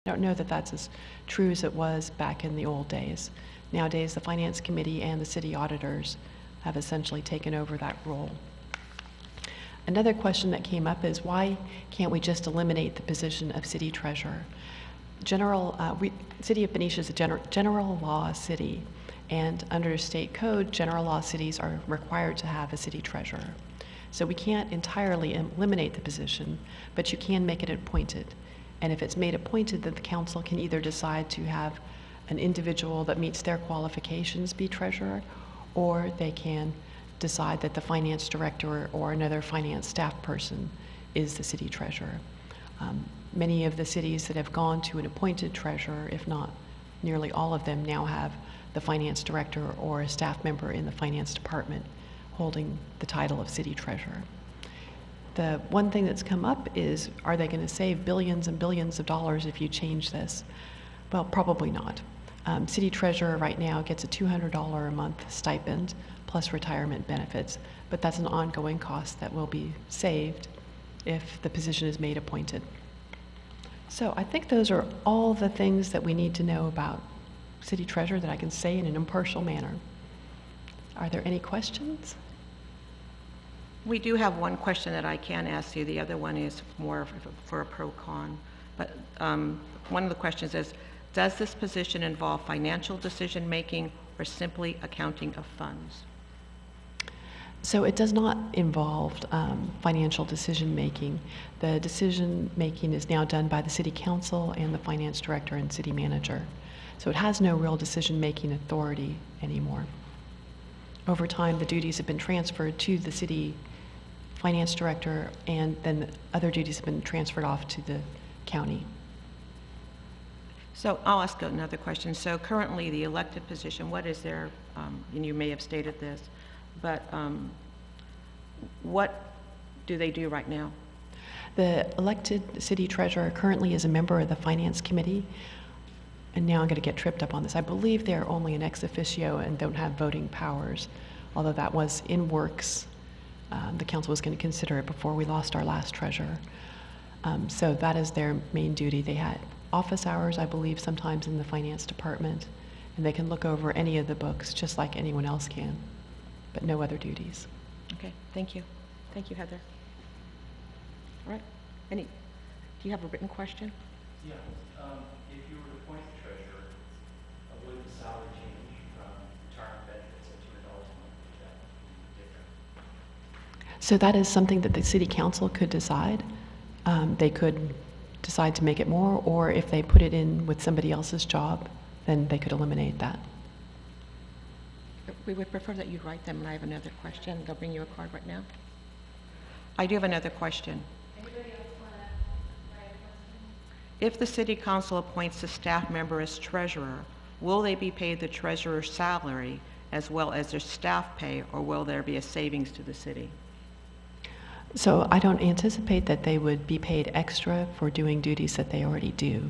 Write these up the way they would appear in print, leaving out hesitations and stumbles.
I don't know that that's as true as it was back in the old days. Nowadays, the Finance Committee and the city auditors have essentially taken over that role. Another question that came up is why can't we just eliminate the position of city treasurer? City of Benicia is a general law city, and under state code, general law cities are required to have a city treasurer. So we can't entirely eliminate the position, but you can make it appointed. And if it's made appointed, then the council can either decide to have an individual that meets their qualifications be treasurer, or they can decide that the finance director or another finance staff person is the city treasurer. Many of the cities that have gone to an appointed treasurer, if not nearly all of them, now have the finance director or a staff member in the finance department holding the title of city treasurer. The one thing that's come up is, are they going to save billions and billions of dollars if you change this? Well, probably not. City treasurer right now gets a $200 a month stipend plus retirement benefits, but that's an ongoing cost that will be saved if the position is made appointed. So I think those are all the things that we need to know about city treasurer that I can say in an impartial manner. Are there any questions? We do have one question that I can ask you. The other one is more for a pro-con. But one of the questions is, does this position involve financial decision-making or simply accounting of funds? So it does not involve financial decision-making. The decision-making is now done by the city council and the finance director and city manager. So it has no real decision-making authority anymore. Over time, the duties have been transferred to the city finance director, and then the other duties have been transferred off to the county. So I'll ask another question. So currently the elected position, what is their, and you may have stated this, but what do they do right now? The elected city treasurer currently is a member of the finance committee, and now I'm going to get tripped up on this. I believe they're only an ex officio and don't have voting powers, although that was in works. The council was going to consider it before we lost our last treasurer. So that is their main duty. They had office hours, I believe, sometimes in the finance department, and they can look over any of the books just like anyone else can, but no other duties. Okay, thank you. Thank you, Heather. All right, do you have a written question? Yeah, if you were to appoint the treasurer, would the salary change from retirement benefits at $200 a month? Would that be different? So that is something that the city council could decide. They could decide to make it more, or if they put it in with somebody else's job, then they could eliminate that. We would prefer that you write them, and I have another question. They'll bring you a card right now. I do have another question. Anybody else want to write a question? If the city council appoints a staff member as treasurer, will they be paid the treasurer's salary as well as their staff pay, or will there be a savings to the city? So I don't anticipate that they would be paid extra for doing duties that they already do.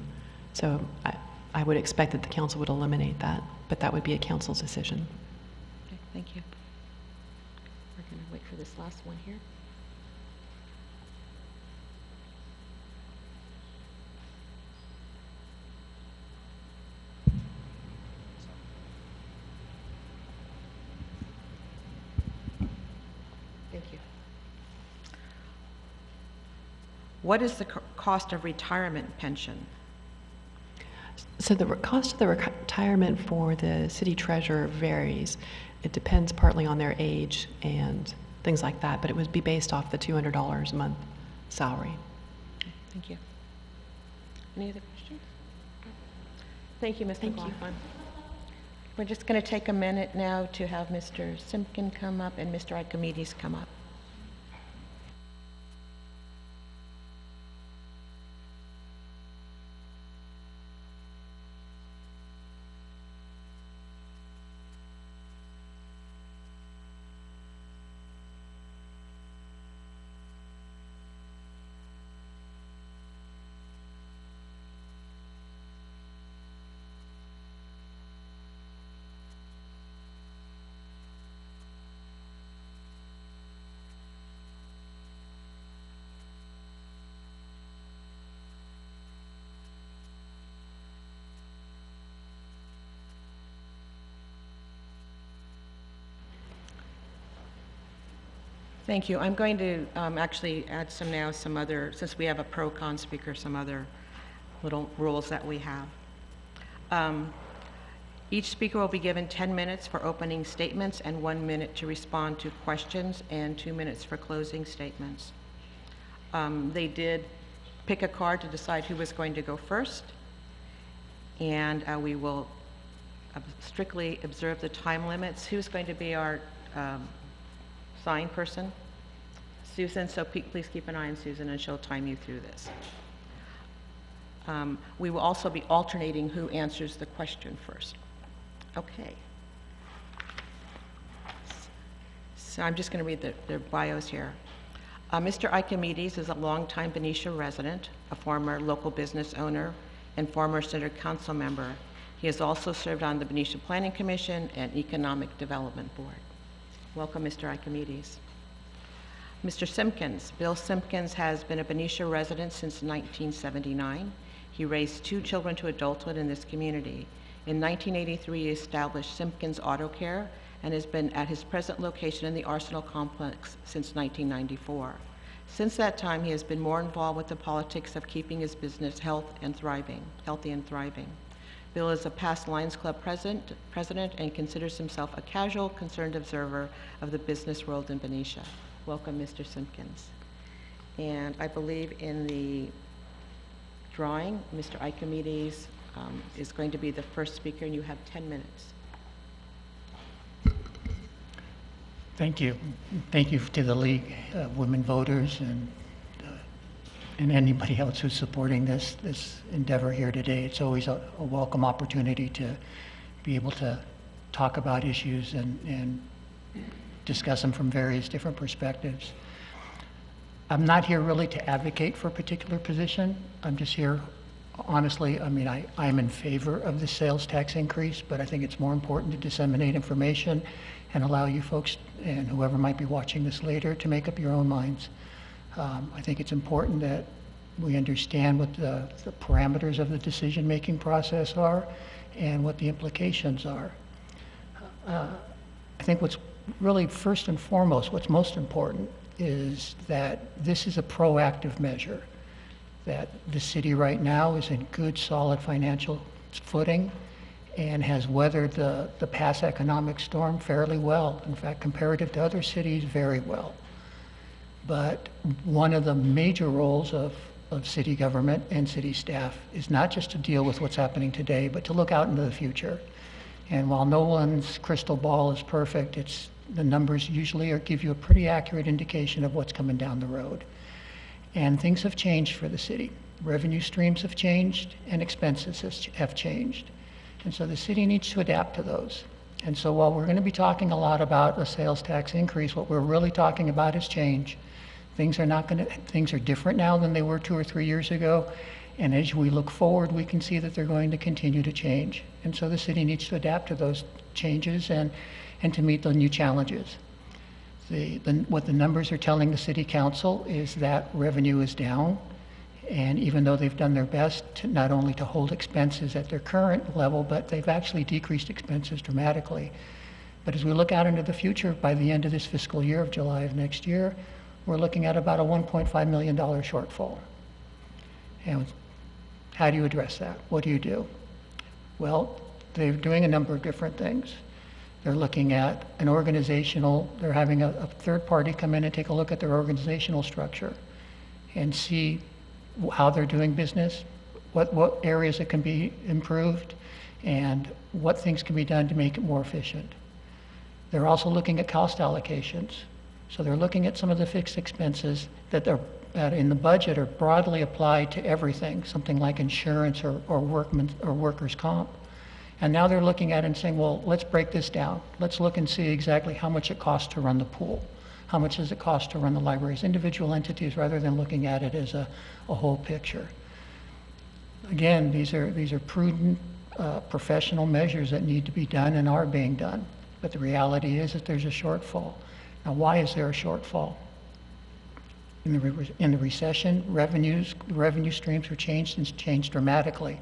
So I would expect that the council would eliminate that, but that would be a council's decision. Okay, thank you. We're going to wait for this last one here. Thank you. What is the cost of retirement pension? So the cost of the retirement for the city treasurer varies. It depends partly on their age and things like that, but it would be based off the $200 a month salary. Okay, thank you. Any other questions? Thank you, Ms. McLaughlin. We're just going to take a minute now to have Mr. Simpkin come up and Mr. Archimedes come up. Thank you. I'm going to actually add some other, since we have a pro-con speaker, some other little rules that we have. Each speaker will be given 10 minutes for opening statements and 1 minute to respond to questions and 2 minutes for closing statements. They did pick a card to decide who was going to go first, and we will strictly observe the time limits. Who's going to be our sign person? Susan, so please keep an eye on Susan and she'll time you through this. We will also be alternating who answers the question first. Okay. So I'm just going to read their bios here. Mr. Ikemedes is a longtime Benicia resident, a former local business owner, and former center council member. He has also served on the Benicia Planning Commission and Economic Development Board. Welcome, Mr. Ikemedes. Mr. Simpkins. Bill Simpkins has been a Benicia resident since 1979. He raised 2 children to adulthood in this community. In 1983, he established Simpkins Auto Care and has been at his present location in the Arsenal Complex since 1994. Since that time, he has been more involved with the politics of keeping his business healthy and thriving. Bill is a past Lions Club president and considers himself a casual, concerned observer of the business world in Benicia. Welcome, Mr. Simpkins. And I believe in the drawing, Mr. Ikemedes is going to be the first speaker, and you have 10 minutes. Thank you. Thank you to the League of Women Voters and anybody else who's supporting this endeavor here today. It's always a welcome opportunity to be able to talk about issues and discuss them from various different perspectives. I'm not here really to advocate for a particular position. I'm just here, honestly, I mean, I'm in favor of the sales tax increase, but I think it's more important to disseminate information and allow you folks and whoever might be watching this later to make up your own minds. I think it's important that we understand what the parameters of the decision-making process are and what the implications are. I think what's really first and foremost, what's most important is that this is a proactive measure, that the city right now is in good, solid financial footing and has weathered the past economic storm fairly well. In fact, comparative to other cities, very well. But one of the major roles of city government and city staff is not just to deal with what's happening today, but to look out into the future. And while no one's crystal ball is perfect, the numbers usually give you a pretty accurate indication of what's coming down the road. And things have changed for the city. Revenue streams have changed and expenses have changed. And so the city needs to adapt to those. And so while we're going to be talking a lot about a sales tax increase, what we're really talking about is change. Things are different now than they were 2 or 3 years ago. And as we look forward, we can see that they're going to continue to change. And so the city needs to adapt to those changes and to meet the new challenges. What the numbers are telling the city council is that revenue is down. And even though they've done their best to not only to hold expenses at their current level, but they've actually decreased expenses dramatically. But as we look out into the future, by the end of this fiscal year of July of next year, we're looking at about a $1.5 million shortfall. And how do you address that? What do you do? Well, they're doing a number of different things. They're looking at they're having a third party come in and take a look at their organizational structure and see how they're doing business, what areas that can be improved, and what things can be done to make it more efficient. They're also looking at cost allocations. So they're looking at some of the fixed expenses that in the budget are broadly applied to everything, something like insurance or workers' comp. And now they're looking at it and saying, well, let's break this down. Let's look and see exactly how much it costs to run the pool. How much does it cost to run the library as individual entities rather than looking at it as a whole picture? Again, these are prudent, professional measures that need to be done and are being done. But the reality is that there's a shortfall. Now, why is there a shortfall? In the recession, revenue streams were changed and changed dramatically.